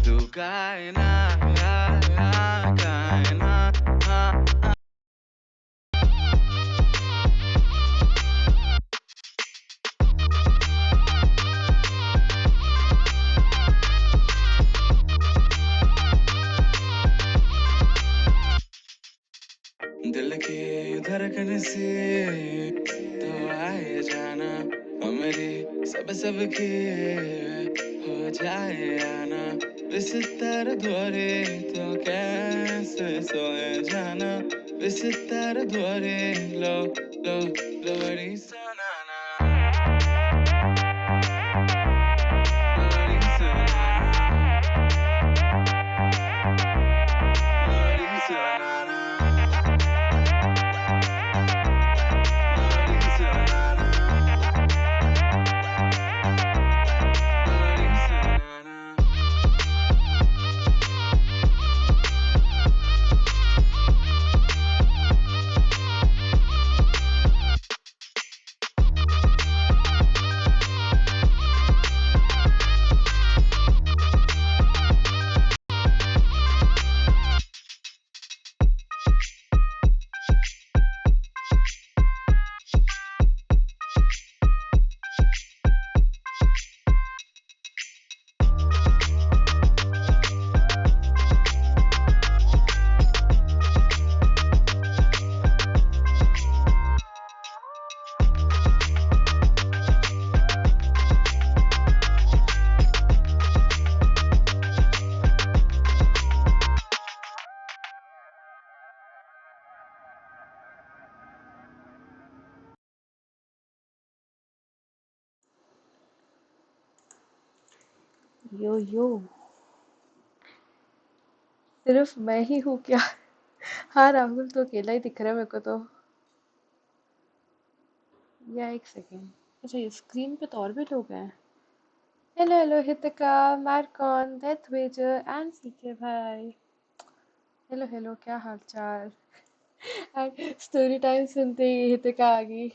तू कायना कायना दिल की धड़कन से तो आए जाना और मेरी सबकी हो जाए आना बिस्तर द्वारे तो कैसे सोए जाना बिस्तर द्वारे लो लो लोरी सनाना लोरी सनाना लोरी सनाना लोरी सनाना लोरी सनाना यो यो, सिर्फ मैं ही हूँ क्या? हाँ राहुल, तो अकेला ही दिख रहा है मेरे को तो। या एक सेकेंड, अच्छा ये स्क्रीन पे तो और भी लोग हैं। Hello hello Hitika, Marcon, death wager and CK भाई। हेलो हेलो, क्या हाल चाल? स्टोरी टाइम सुनते ही हितिका आ गई।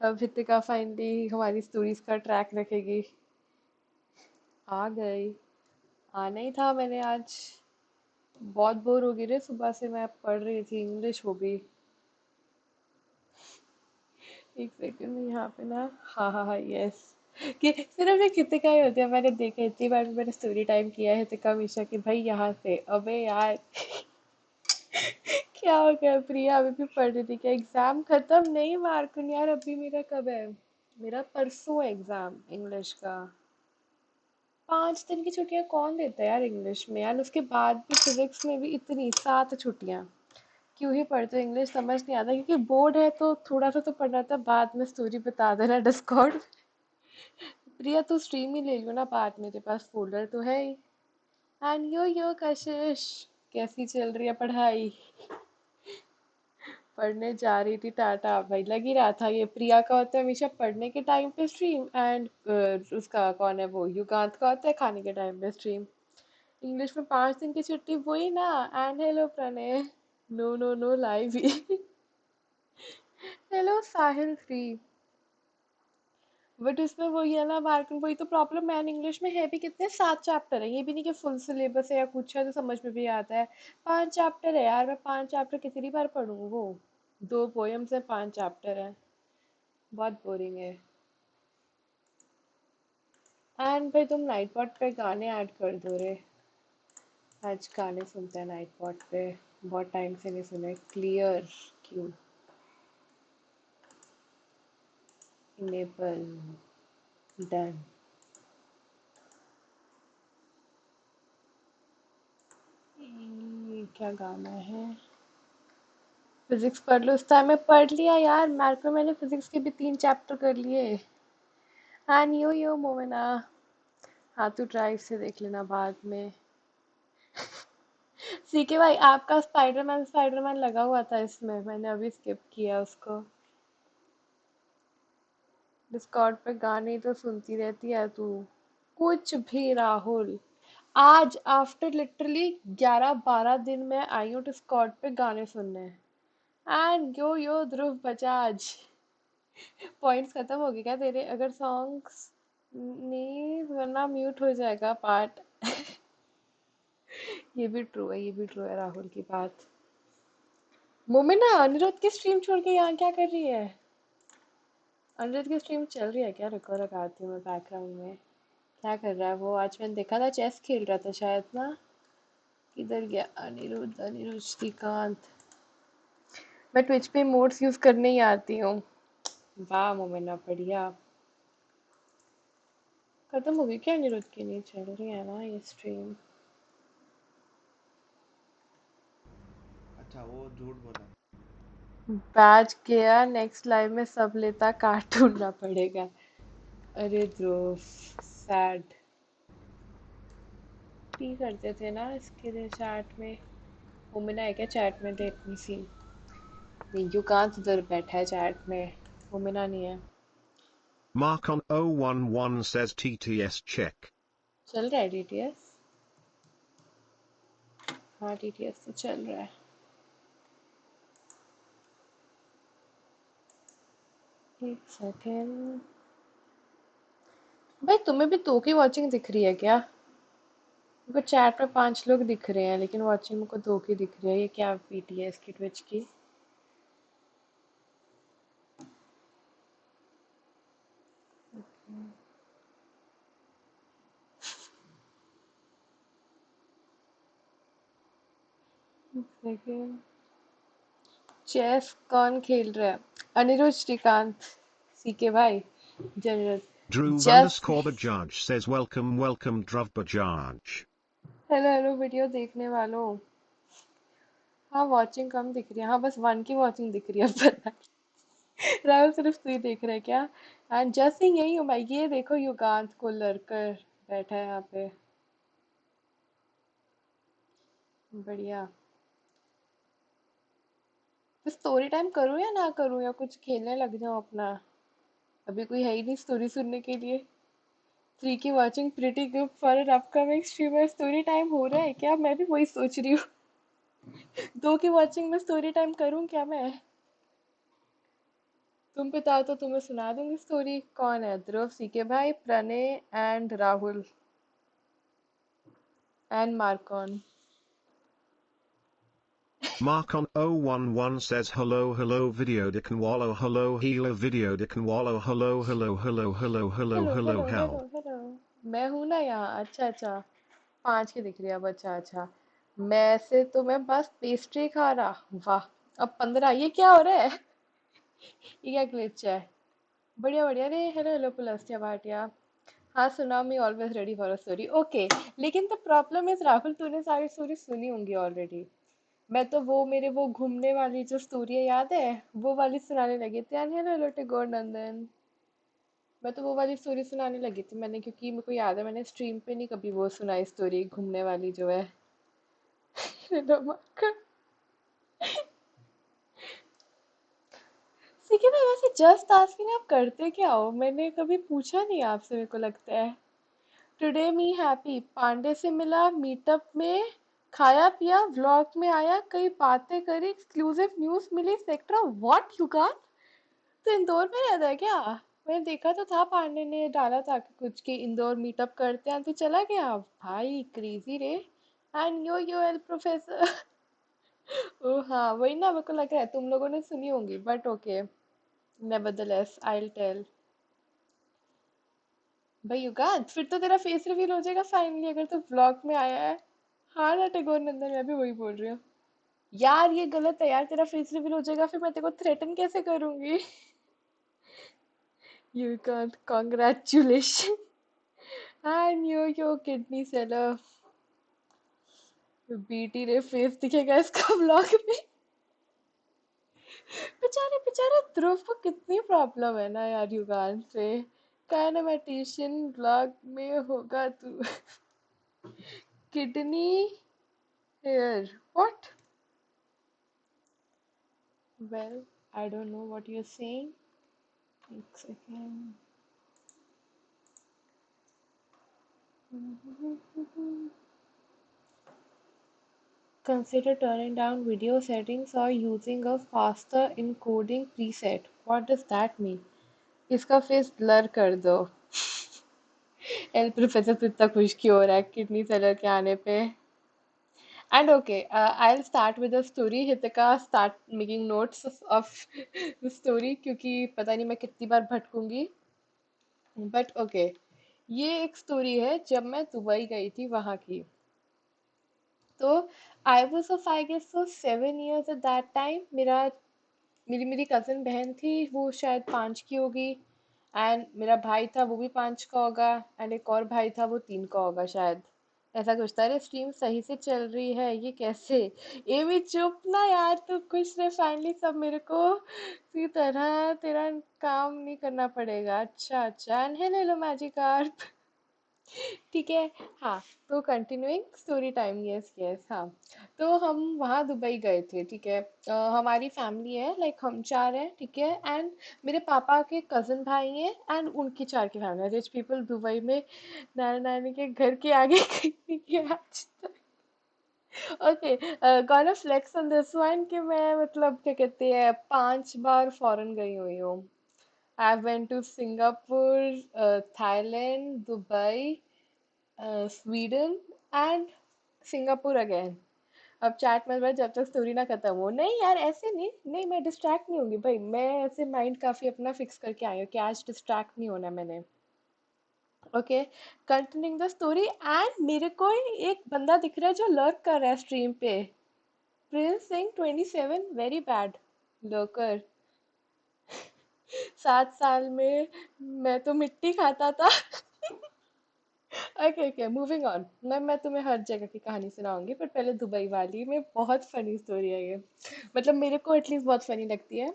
अब हितिका फाइनली हमारी स्टोरीज का ट्रैक रखेगी। आ गई। आना ही था मैंने आज। बहुत बोर हो गई रे, सुबह से मैं पढ़ रही थी, इंग्लिश हो गई। एक सेकंड में यहाँ पे ना, हाँ हाँ हाँ यस, कि सिर्फ एक हितिका ही होती है। मैंने देखा इतनी बार मैंने स्टोरी टाइम किया है हितिका हमेशा कि भाई यहाँ से, अबे यार क्या हो गया? प्रिया अभी भी पढ़ रही थी क्या? एग्जाम खत्म नहीं मार्कुन यार, अभी मेरा कब है? मेरा परसों एग्जाम इंग्लिश का। 5 दिन की छुट्टियां कौन देता है यार इंग्लिश में यार? उसके बाद भी फिजिक्स में भी इतनी 7 छुट्टियां। क्यों ही पढ़ते हो इंग्लिश, समझ नहीं आता। क्योंकि बोर्ड है तो थोड़ा सा तो पढ़ना था, बाद में स्टोरी बता देना डिस्कॉर्ड। प्रिया तू स्ट्रीम ही ले लो ना, बाद में तेरे पास फोल्डर तो है ही। एंड यो कशिश, कैसी चल रही है पढ़ाई? पढ़ने जा रही थी टाटा भाई, लग ही रहा था। ये प्रिया का होता है हमेशा पढ़ने के टाइम पे स्ट्रीम, एंड उसका कौन है वो, युगांत का होता है खाने के टाइम पे स्ट्रीम। इंग्लिश में 5 दिन की छुट्टी वही ना। And hello Pranay, no no no live ही। Hello Sahil three. बट इसमें वही है ना मार्किंग, वही तो प्रॉब्लम। मैन इंग्लिश में है भी कितने, 7 चैप्टर है। ये भी नहीं कि फुल सिलेबस है या कुछ है तो समझ में भी आता है। 5 चैप्टर है यार, मैं 5 चैप्टर कितनी बार पढूं? वो 2 पोएम्स है, 5 चैप्टर है। बहुत बोरिंग है। एंड भाई तुम नाइट पॉड पे गाने ऐड कर दो रे। आज गाने सुनते हैं नाइट पॉड पे, बहुत टाइम से नहीं सुने। क्लियर क्यों? Enable, done. क्या गाना है? फिजिक्स पढ़ लो। उस टाइम में पढ़ लिया यार, मैथ्स में मैंने फिजिक्स के भी 3 चैप्टर कर लिए। एंड यो मोमिना, हाँ तू ड्राइव से देख लेना बाद में। सीके भाई आपका स्पाइडरमैन लगा हुआ था इसमें, मैंने अभी स्किप किया उसको। डिस्कॉर्ड पे गाने ही तो सुनती रहती है तू। कुछ भी राहुल। आज आफ्टर लिटरली 11-12 दिन में आई हूँ डिस्कॉर्ड पे गाने सुनने। And yo Dhruv Bajaj, points खत्म हो गए क्या तेरे? अगर सॉन्ग्स नहीं, वरना म्यूट हो जाएगा पार्ट। ये भी ट्रू है, ये भी ट्रू है राहुल की बात। मोमिना अनिरुद्ध की स्ट्रीम छोड़ के यहाँ क्या कर रही है? अनिरुद्ध की स्ट्रीम चल रही है क्या? रुको लगाती हूँ मैं बैकग्राउंड में। क्या कर रहा है वो? आज मैंने देखा था चेस खेल रहा था शायद ना। किधर गया अनिरुद्ध? अनिरुद्ध श्रीकांत। मैं ट्विच पे मोड्स यूज करने ही आती हूँ। वाह मोमिना बढ़िया। खत्म हो गई क्या? अनिरुद्ध की नहीं चल रही है ना ये स्ट्रीम? अच्छा वो झूठ बोला। बैच गया नेक्स्ट लाइव में सब लेता काट ढूंढना पड़ेगा। अरे ध्रुव सैड। पी करते थे ना इसके लिए चैट में। मोमिना है क्या चैट में? लेट मी सी। युगांत उधर बैठा है चैट में। मोमिना नहीं है। Marcon 011 says TTS check. चल रहा है डीटीएस? हाँ डीटीएस तो चल रहा है। एक सेकेंड। भाई तुम्हें भी दो की वॉचिंग दिख रही है क्या? मेरे को चैट में 5 लोग दिख रहे हैं लेकिन वॉचिंग मेरे को दो की दिख रही है। ये क्या पीटी है इसकी ट्विच की? सेकेंड। चेस कौन खेल रहा है? अनिरुद्ध श्रीकांत। सीके भाई। General. Dhruv just underscore Bajaj says welcome Dhruv Bajaj. Hello hello video देखने वालों। हाँ वॉचिंग कम दिख रही है। हाँ बस 1 की वॉचिंग दिख रही है पता नहीं। राहुल सिर्फ तू ही देख रहा है क्या? एंड जस्ट यही हूँ मैं। ये देखो युगांत को लड़कर बैठा है यहाँ पे। बढ़िया। तो स्टोरी टाइम करूँ या ना करूँ या कुछ खेलने लग जाऊँ अपना? अभी कोई है ही नहीं स्टोरी सुनने के लिए। 3 की watching pretty good for an upcoming streamer. Story time हो रहा है क्या? मैं भी वही सोच रही हूँ। 2 की वॉचिंग में स्टोरी टाइम करूँ क्या मैं? तुम बताओ तो तुम्हें सुना दूंगी स्टोरी। कौन है? ध्रुव, सीके भाई, Pranay and Rahul and Marcon. Marcon 011 says hello video de Canwallo hello healer video de Canwallo hello hello hello hello hello hell. Hello. मैं हूं ना यहाँ। अच्छा अच्छा। 5 की दिख रही है अब। अच्छा अच्छा। मैं से तो मैं बस पेस्ट्री खा रहा। वाह। अब 15। ये क्या हो रहा है? ये क्या ग्लिच है? बढ़िया बढ़िया रे। Hello hello Pulastya Bhatia. हाँ सुना। Me always ready for a story. Okay. लेकिन द प्रॉब्लम इज राहुल तूने सारी स्टोरी सुनी होंगी ऑलरेडी। मैं तो वो मेरे वो घूमने वाली जो स्टोरी है याद है वो वाली सुनाने लगी थी। एंड हेलो हेलो टेगोर नंदन। मैं तो वो वाली स्टोरी सुनाने लगी थी मैंने क्योंकि मेरे को याद है मैंने स्ट्रीम पे नहीं कभी वो सुनाई स्टोरी घूमने वाली जो है। सीखे भाई वैसे जस्ट आस्किंग आप करते क्या हो? मैंने कभी पूछा नहीं आपसे मेरे को लगता है। टुडे मी हैप्पी पांडे से मिला मीटअप में। खाया पिया व्लॉग में आया कई बातें करी एक्सक्लूसिव न्यूज मिली सेक्टर। What you got? तो इंदौर में रहता है क्या? मैंने देखा तो था पांडे ने डाला था कि कुछ कि इंदौर मीटअप करते हैं तो चला गया भाई क्रेजी रे। And yo L professor. ओ हाँ वही ना। मेरे को लग रहा है तुम लोगों ने सुनी होंगी but okay. Nevertheless I will tell. भाई युगांत फिर तो तेरा फेस रिवील हो जाएगा फाइनली अगर तू व्लॉग में आया है। हाँ ना टेगोर नंदन मैं भी वही बोल रही हूँ। यार ये गलत है यार। तेरा फेस रिवील हो जाएगा फिर मैं तेरे को थ्रेटन कैसे करूंगी? युगांत congratulation. And yo kidney seller. BT रे फेस दिखेगा इसका व्लॉग में। बेचारे बेचारे ध्रुव को कितनी प्रॉब्लम है ना यार युगांत से। काइनेमेटिशियन व्लॉग में होगा तू। Kidney here what? Well I don't know what you are saying. एक second. Consider turning down video settings or using a faster encoding preset. What does that mean? इसका फेस ब्लर कर दो। एल प्रोफेसर तो इतना खुश क्यों हो रहा है किडनी सेलर के आने पे? And okay, I'll start with the story. Hitika start making notes of the story क्योंकि पता नहीं मैं कितनी बार भटकूंगी. बट ओके, ये एक स्टोरी है जब मैं दुबई गई थी वहां की. तो I was of I guess so 7 years at that time. मेरी मेरी कजिन बहन थी, वो शायद 5 की होगी. एंड मेरा भाई था, वो भी 5 का होगा. एंड एक और भाई था, वो 3 का होगा शायद. ऐसा कुछ था. अरे स्ट्रीम सही से चल रही है, ये कैसे? ये भी चुप ना यार, तू कुछ ने फाइनली सब मेरे को इसी तरह तेरा काम नहीं करना पड़ेगा. अच्छा अच्छा. And hello hello magic art. ठीक है. हाँ. तो continuing story time. Yes yes. हाँ. तो हम वहाँ दुबई गए थे. ठीक है. हमारी फैमिली है, लाइक हम 4 हैं. ठीक है. एंड मेरे पापा के कजन भाई हैं एंड उनकी 4 की फैमिली. रिच पीपल दुबई में नाना नानी के घर के आगे कहीं नहीं गया आज तक. Okay. Gonna flex on this one कि मैं मतलब क्या कहते हैं 5 बार फॉरेन गई हुई हूँ. I went to Singapore, Thailand, Dubai, Sweden and Singapore again. अब चैट में जब तक स्टोरी ना खत्म हो. नहीं यार ऐसे नहीं, नहीं मैं डिस्ट्रैक्ट नहीं होंगी भाई. मैं ऐसे माइंड काफी अपना फिक्स करके आई हूँ कि आज डिस्ट्रैक्ट नहीं होना मैंने. Okay. Continuing the story. And मेरे को एक बंदा दिख रहा है जो लर्क कर रहा है स्ट्रीम पे. Prince Singh 27 very bad lurker. 7 साल में मैं तो मिट्टी खाता था. Okay okay, moving on. मैं तुम्हें हर जगह की कहानी सुनाऊंगी, पर पहले दुबई वाली में बहुत फनी स्टोरी है ये. मतलब मेरे को एटलीस्ट बहुत फनी लगती है.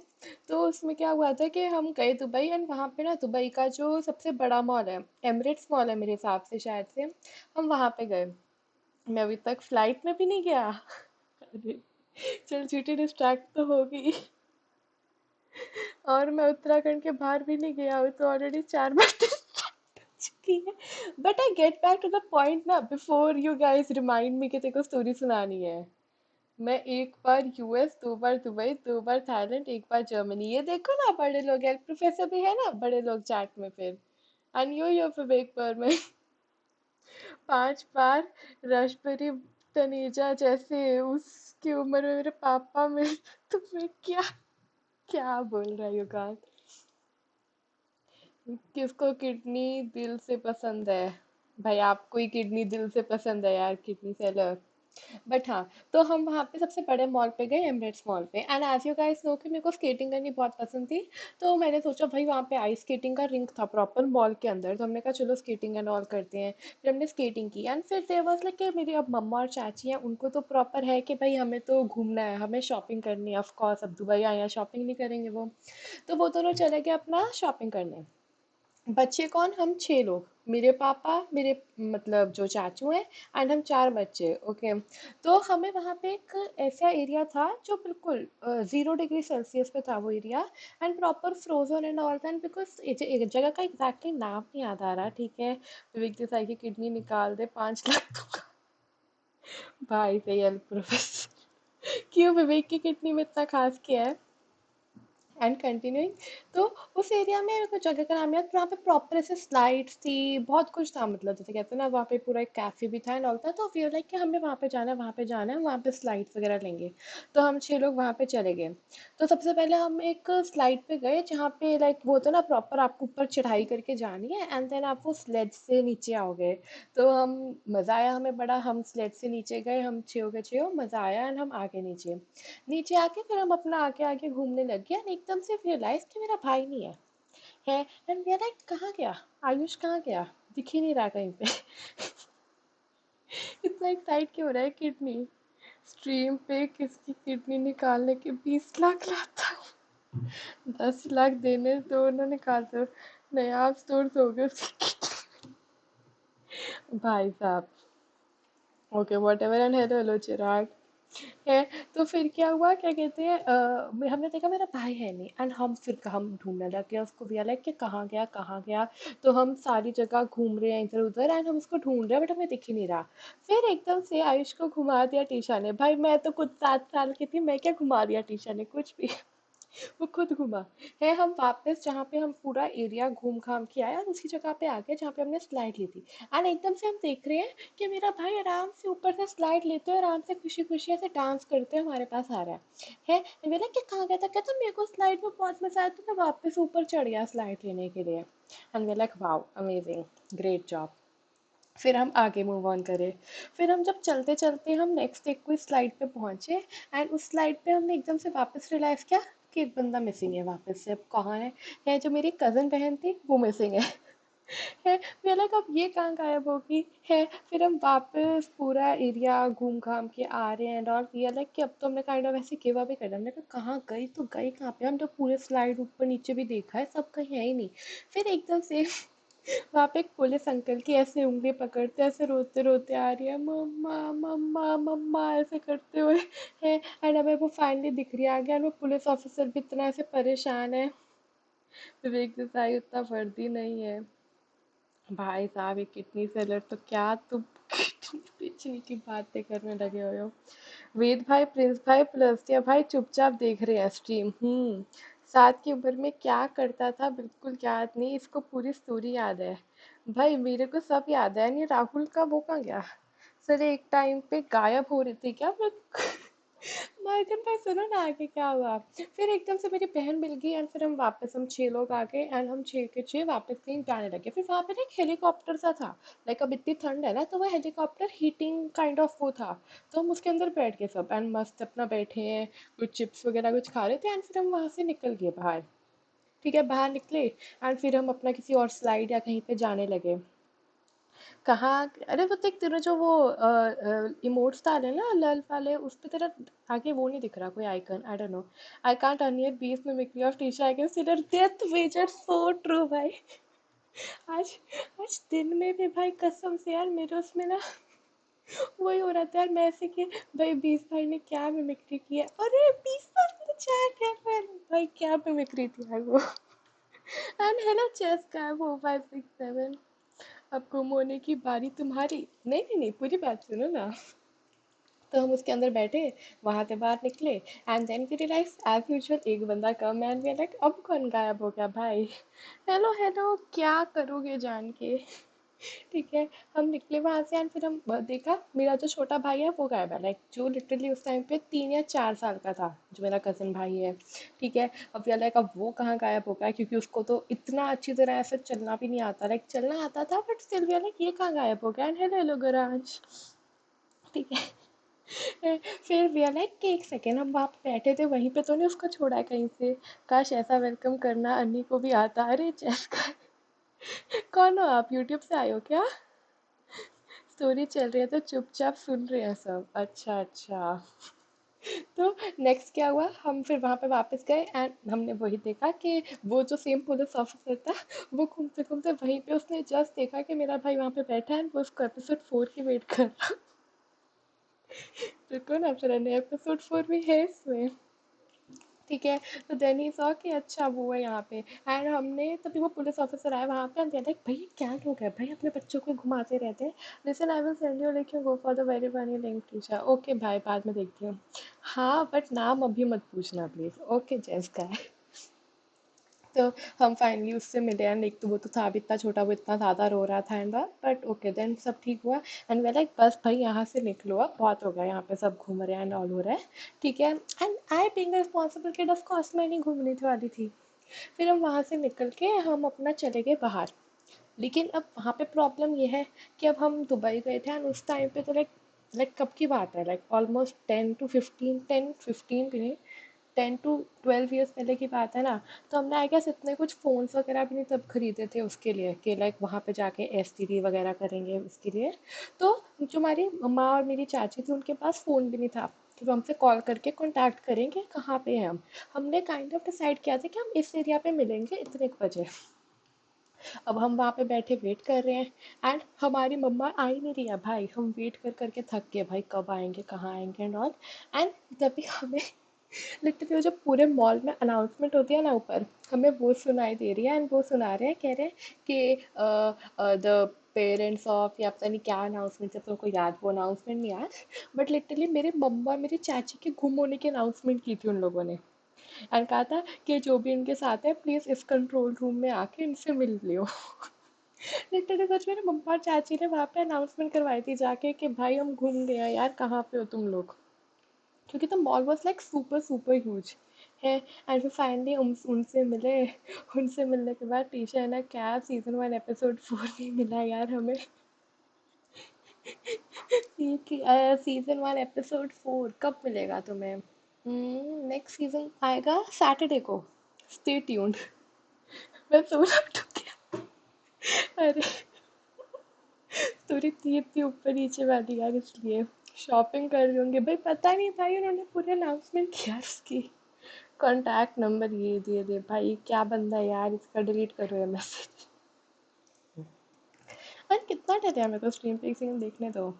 तो उसमें क्या हुआ था कि हम गए दुबई. एंड वहाँ पे ना दुबई का जो सबसे बड़ा मॉल है, एमिरेट्स मॉल है मेरे हिसाब से शायद से, हम वहाँ पे गए. मैं अभी तक फ्लाइट में भी नहीं गया. अरे चल झूठी डिस्ट्रैक्ट तो होगी. और मैं उत्तराखंड के बाहर भी नहीं गया हूँ, तो ऑलरेडी 4 बार चुकी है. But I get back to the point ना, before you guys remind me कि तेरे को स्टोरी सुनानी है. मैं एक बार यूएस, 2 बार दुबई, 2 बार थाईलैंड, एक बार जर्मनी. ये देखो ना, बड़े लोग हैं, प्रोफेसर भी है ना बड़े लोग चैट में फिर. एंड यो विवेक पर मैं 5 बार राष्ट्रपति तनेजा जैसे उसकी उम्र में मेरे पापा में. तुम्हें क्या क्या बोल रहा है युगांत? किसको किडनी दिल से पसंद है? भाई आपको ही किडनी दिल से पसंद है यार, किडनी सेलर. बट हाँ. तो हम वहाँ पे सबसे बड़े मॉल पे गए, एमरेट्स मॉल पे. And as you guys know कि मेरे को स्केटिंग करनी बहुत पसंद थी. तो मैंने सोचा भाई वहाँ पे आइस स्केटिंग का रिंक था प्रॉपर मॉल के अंदर. तो हमने कहा चलो स्केटिंग एंड ऑल करते हैं. फिर हमने स्केटिंग की. एंड फिर देयर वाज लाइक कि मेरी अब मम्मा और चाची हैं, उनको तो प्रॉपर है कि भाई हमें तो घूमना है, हमें शॉपिंग करनी है. ऑफ कोर्स अब दुबई आए हैं, शॉपिंग नहीं करेंगे वो. तो वो दोनों चले गए अपना शॉपिंग करने. बच्चे कौन? हम 6 लोग. मेरे पापा, मेरे मतलब जो चाचू हैं, एंड हम 4 बच्चे. ओके. तो हमें वहाँ पे एक ऐसा एरिया था जो बिल्कुल 0 डिग्री सेल्सियस पे था वो area. And proper frozen and all that. Because एक जगह का एग्जैक्टली नाम नहीं याद आ रहा. ठीक है. विवेक देसाई की किडनी निकाल दे, 5 लाख दूंगा. भाई सही है प्रोफेसर. क्यों विवेक की किडनी में इतना खास क्या है? And continuing. तो उस एरिया में मेरे को जगह का नाम याद, वहाँ पे प्रॉपर ऐसे स्लाइड्स थी, बहुत कुछ था. मतलब जैसे कहते हैं ना, वहाँ पे पूरा एक कैफे भी था एंड ऑल था. तो वी लाइक कि हमें वहाँ पे जाना है, वहाँ पे जाना है, वहाँ पे स्लाइड्स वगैरह लेंगे. तो हम 6 लोग वहाँ पे चले गए. तो सबसे पहले हम एक स्लाइड पे गए जहाँ पे लाइक वो होता है ना, प्रॉपर आपको ऊपर चढ़ाई करके जानी है एंड देन आप वो स्लेड से नीचे आओगे. तो हम मज़ा आया हमें बड़ा. हम स्लेड से नीचे गए, हम 6 के 6, मज़ा आया. एंड हम आगे नीचे नीचे आके फिर हम अपना आगे आगे घूमने लग गए. एंड एकदम से रियलाइज कि मेरा भाई नहीं है. है. एंड वी आर लाइक कहाँ गया आयुष, कहाँ गया? दिख ही नहीं रहा कहीं पे. इतना एक्साइट क्यों हो रहा है? किडनी स्ट्रीम पे किसकी किडनी निकालने के 20 लाख लाता हूँ. 10 लाख देने दो ना, निकाल दो. नया आप स्टोर दोगे उसकी भाई साहब. Okay whatever. And hello hello Chirag. है. तो फिर क्या हुआ, क्या कहते हैं, हमने देखा मेरा भाई है नहीं. एंड हम ढूंढने लग गए उसको. भी लाइक कि कहाँ गया कहाँ गया. तो हम सारी जगह घूम रहे हैं इधर उधर एंड हम उसको ढूंढ रहे हैं, बट हमें दिख ही नहीं रहा. फिर एकदम से आयुष को घुमा दिया टीशा ने. भाई मैं तो कुछ 7 साल की थी, मैं क्या घुमा दिया टीशा ने कुछ भी. वो खुद घुमा है। हम वापस जहाँ पे हम पूरा एरिया घूम घाम के आए और उसी जगह पे आ गए जहाँ पे हमने स्लाइड ली थी। एंड एकदम से हम देख रहे हैं कि मेरा भाई आराम से ऊपर से स्लाइड लेते हुए आराम से खुशी खुशी ऐसे डांस करते हुए हमारे पास आ रहा है। मेरा क्या कहाँ गया था, कहता मेरे को स्लाइड में बहुत मजा आया तो मैं वापस ऊपर चढ़ गया स्लाइड लेने के लिए। And way like wow amazing, great job. फिर हम आगे मूव ऑन करें। फिर हम जब चलते चलते हम नेक्स्ट एक कोई स्लाइड पे पहुंचे एंड उस स्लाइड पे हमने एकदम से वापस रियलाइज किया कि एक बंदा मिसिंग है वापस से। अब कहाँ है जो मेरी कज़न बहन थी वो मिसिंग है मैं लगा अब ये कहाँ गायब होगी है। फिर हम वापस पूरा एरिया घूम घाम के आ रहे हैं और ये अलग कि अब तो हमने काइंड ऑफ ऐसे गिव अप ही कर दिया। हमने कहा कहाँ गई तो गई कहाँ पे, हम तो पूरे स्लाइड ऊपर नीचे भी देखा है सब कहीं है ही नहीं। फिर एकदम से वहाँ पे एक पुलिस अंकल की ऐसे उंगली पकड़ते ऐसे रोते रोते आ रही है, मम्मा मम्मा मम्मा ऐसे करते हुए है। एंड हमें वो फाइनली दिख रही है आगे और वो पुलिस ऑफिसर भी इतना ऐसे परेशान है। विवेक जैसा उतना वर्दी नहीं है। भाई साहब ये किडनी सेलर तो क्या तुम किडनी बेचने की बातें करने लगे हो। वेद भाई प्रिंस भाई प्लसिया भाई चुपचाप देख रहे हैं स्ट्रीम। 7 की उम्र में क्या करता था बिल्कुल याद नहीं, इसको पूरी स्टोरी याद है। भाई मेरे को सब याद है, नहीं राहुल का वो कहाँ गया। सर एक टाइम पे गायब हो रही थी क्या मैं मॉर्गन भाई सुनो ना आगे क्या हुआ। फिर एकदम से मेरी बहन मिल गई एंड फिर हम 6 लोग आ गए एंड हम 6 के 6 वापस कहीं जाने लगे। फिर वहाँ पे ना एक हेलीकॉप्टर सा था। लाइक अब इतनी ठंड है ना तो वो हेलीकॉप्टर हीटिंग काइंड ऑफ वो था। तो हम उसके अंदर बैठ गए सब एंड मस्त अपना बैठे हैं, कुछ चिप्स वगैरह कुछ खा रहे थे एंड फिर हम वहाँ से निकल गए बाहर। ठीक है बाहर निकले एंड फिर हम अपना किसी और स्लाइड या कहीं पे जाने लगे। कहाँ, अरे वो देख तेरा जो वो इमोट्स डाले ना लल वाले उस पे तेरा आगे वो नहीं दिख रहा कोई icon, I don't know. I can't unhear these mimicry of Tisha I can see there death wager so true भाई। आज आज दिन में भी भाई कसम से यार मेरे उसमें ना वही हो रहा था यार, मैं ऐसे कि भाई बीस भाई ने क्या मिमिक्री की है, अरे बीस भाई मेरे चैट है भाई क्या मिमिक्री थी यार वो। एंड है ना चेस का है वो 5 6 7। अब गुम होने की बारी तुम्हारी, नहीं नहीं नहीं पूरी बात सुनो ना। तो हम उसके अंदर बैठे, वहां से बाहर निकले and then we realize as usual एक बंदा कम एंड वी लाइक अब कौन गायब हो गया भाई। हेलो हेलो क्या करोगे जान के। ठीक है हम निकले वहां से एंड फिर हम देखा मेरा जो छोटा भाई है वो गायब है, लाइक जो लिटरली उस टाइम पे 3 या 4 साल का था जो मेरा कजन भाई है। ठीक है अब यार लाइक अब वो कहाँ गायब हो गया क्योंकि उसको तो इतना अच्छी तरह ऐसे चलना भी नहीं आता, लाइक चलना आता था बट स्टिल भी लाइक ये कहाँ गायब हो गया एंड हेलो हेलो गराज। ठीक है फिर वी आर लाइक कि एक सेकेंड हम वहाँ पे बैठे थे वहीं पे तो नहीं उसको छोड़ा है कहीं से। काश ऐसा वेलकम करना अन्नी को भी आता। अरे जैस कौन हो आप, यूट्यूब से आए हो क्या। स्टोरी चल रही है तो चुपचाप सुन रहे हैं सब, अच्छा अच्छा। तो नेक्स्ट क्या हुआ, हम फिर वहाँ पे वापस गए एंड हमने वही देखा कि वो जो सेम पुलिस ऑफिसर था वो घूमते घूमते वहीं पे उसने जस्ट देखा कि मेरा भाई वहाँ पे बैठा है वो उसको एपिसोड 4 की वेट कर रहा। रुको ना फिर एपिसोड 4 भी है इसमें। ठीक है तो देन ही सॉ कि अच्छा वो है यहाँ पे एंड हमने तभी वो पुलिस ऑफिसर आया वहाँ पे हम कहते हैं भाई क्या लोग हैं भाई अपने बच्चों को घुमाते रहते हैं। Listen I will send you link, you go for the very funny link teacher. Okay भाई बाद में देखती हूँ। हाँ बट नाम अभी मत पूछना प्लीज, ओके जैस का है। तो हम फाइनली उससे मिले एंड एक तो वो तो था भी इतना छोटा, वो इतना ज़्यादा रो रहा था एंड बट ओके देन सब ठीक हुआ। एंड वे लाइक बस भाई यहाँ से निकलो अब बहुत हो गया यहाँ पे सब घूम रहे हैं एंड ऑल हो रहा है। ठीक है and I being responsible kid of course मैं नहीं घूमने वाली थी। फिर हम वहाँ से निकल के हम अपना चले गए बाहर। लेकिन अब वहाँ पे प्रॉब्लम ये है कि अब हम दुबई गए थे एंड उस टाइम पे तो लाइक लाइक कब की बात है, लाइक ऑलमोस्ट 10 to 15, 10 15 भी नहीं, 10 to 12 ईयर्स पहले की बात है ना। तो हमने आई गेस इतने कुछ फ़ोन्स वगैरह भी नहीं तब खरीदे थे उसके लिए कि लाइक वहाँ पे जाके एसटीडी वगैरह करेंगे उसके लिए। तो जो हमारी मम्मा और मेरी चाची थी उनके पास फ़ोन भी नहीं था कि वो हमसे कॉल करके कांटेक्ट करेंगे कहाँ पे हैं हम। हमने काइंड ऑफ डिसाइड किया था कि हम इस एरिया पे मिलेंगे इतने बजे। अब हम वहाँ पे बैठे वेट कर रहे हैं एंड हमारी मम्मा आ ही नहीं रही है भाई, हम वेट कर करके थक गए भाई कब आएंगे कहाँ आएंगे एंड ऑल। एंड तभी हमें लिटरली वो जो पूरे मॉल में अनाउंसमेंट होती है ना ऊपर, हमें वो सुनाई दे रही है एंड वो सुना रहे हैं कह रहे हैं कि द पेरेंट्स ऑफ या पता नहीं क्या अनाउंसमेंट है तो उनको याद वो अनाउंसमेंट नहीं याद। बट लिटरली मेरे मम्मा और मेरी चाची के गुम होने की अनाउंसमेंट की थी उन लोगों ने। एंड कहा था कि जो भी इनके साथ है प्लीज इस कंट्रोल रूम में आके इनसे मिल लियो। लिटरली सच में ना मम्मा और चाची ने वहां पे अनाउंसमेंट करवाई थी जाके कि भाई हम घूम गए हैं यार, कहाँ पे हो तुम लोग, क्योंकि the mall was like super super huge है। एंड फिर फाइनली उनसे मिले। उनसे मिलने के बाद टीशा है ना क्या सीजन 1 एपिसोड 4 नहीं मिला यार हमें। सीजन 1 एपिसोड 4 कब मिलेगा तुम्हें? नेक्स्ट सीजन आएगा सैटरडे को, स्टे ट्यून्ड। मैं सो लग अरे तुरी थी इतनी ऊपर नीचे वाली यार, इसलिए शॉपिंग कर रही होंगे भाई, पता नहीं भाई उन्होंने पूरे अनाउंसमेंट किया इसकी। कॉन्टैक्ट नंबर ये दे दे भाई, क्या बंदा है यार, इसका डिलीट करो ये मैसेज। अरे कितना टाइम है, मेरे को स्ट्रीम पे एक सेकंड देखने दो।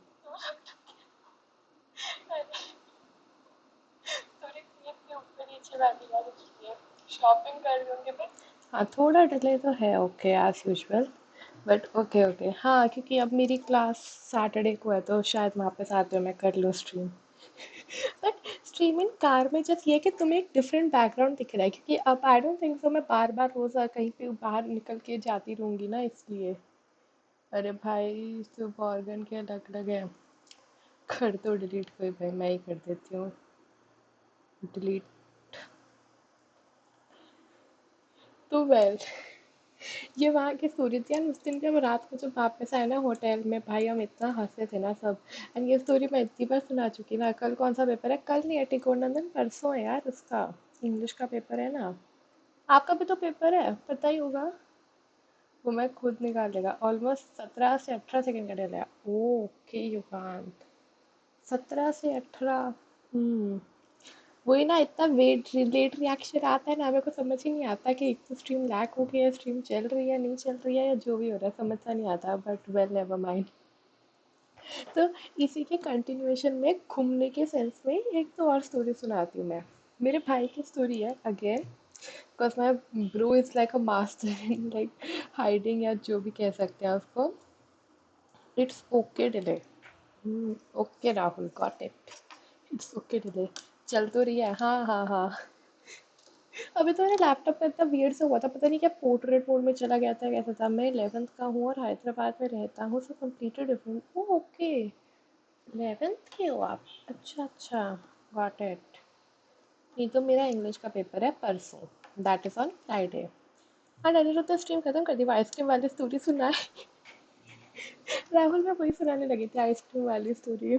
तुरी थी इतनी ऊपर नीचे वाली यार, इसलिए शॉपिंग कर रही होंगे भाई। हाँ थोड़ा डिले तो है, okay as usual, but okay okay. हाँ क्योंकि अब मेरी क्लास सैटरडे को है तो शायद वहाँ पे साथ में मैं कर लूँ स्ट्रीम। बट स्ट्रीमिंग कार में जस्ट ये है कि तुम्हें एक डिफरेंट बैकग्राउंड दिख रहा है, क्योंकि अब आई डोंट थिंक सो मैं बार बार रोज कहीं पे बाहर निकल के जाती रहूंगी ना, इसलिए। अरे भाई सब ऑर्गन के अलग अलग है। कर दो डिलीट, कोई भाई मैं ही कर देती हूँ डिलीट। तो वेल ये वहाँ की स्टोरी थी यार, उस दिन भी हम रात को जब वापस आए ना होटल में भाई, हम इतना हंसे थे ना सब। एंड ये स्टोरी मैं इतनी बार सुना चुकी ना। कल कौन सा पेपर है? कल नहीं है टिकोर नंदन, परसों है यार उसका, इंग्लिश का पेपर है ना। आपका भी तो पेपर है, पता ही होगा। वो मैं खुद निकालेगा, ऑलमोस्ट 17 से 18 सेकंड का डला है। ओके युगांत, 17 से 18। वही ना, इतना वेट लेट रिएक्शन आता है ना, मेरे को समझ ही नहीं आता कि एक तो स्ट्रीम लैग हो गई है, स्ट्रीम चल रही है नहीं चल रही है, या जो भी हो रहा है समझ सा नहीं आता, बट वेल नेवर माइंड। तो इसी के कंटिन्यूएशन में घूमने के सेंस में एक तो और स्टोरी सुनाती हूँ मैं। मेरे भाई की स्टोरी है again, because my bro is like a master in like hiding, या जो भी कह सकते हैं उसको। It's okay delay. Okay Rahul got it. It's okay delay. चल तो रही है, हाँ हाँ हाँ। अभी तो मेरे लैपटॉप में इतना वियर्ड से हुआ था, पता नहीं क्या पोर्ट्रेट मोड में चला गया था, कैसा था। मैं 11th का हूँ और हैदराबाद में रहता हूँ, so completely different. Oh okay, 11th के हो आप? अच्छा अच्छा, गॉट इट। ये तो मेरा इंग्लिश का पेपर है परसों, दैट इज ऑन फ्राइडे। हाँ डैडी तो स्ट्रीम खत्म कर दी, वो आइसक्रीम वाली स्टोरी सुना है। राहुल मैं वही सुनाने लगी थी, आइसक्रीम वाली स्टोरी।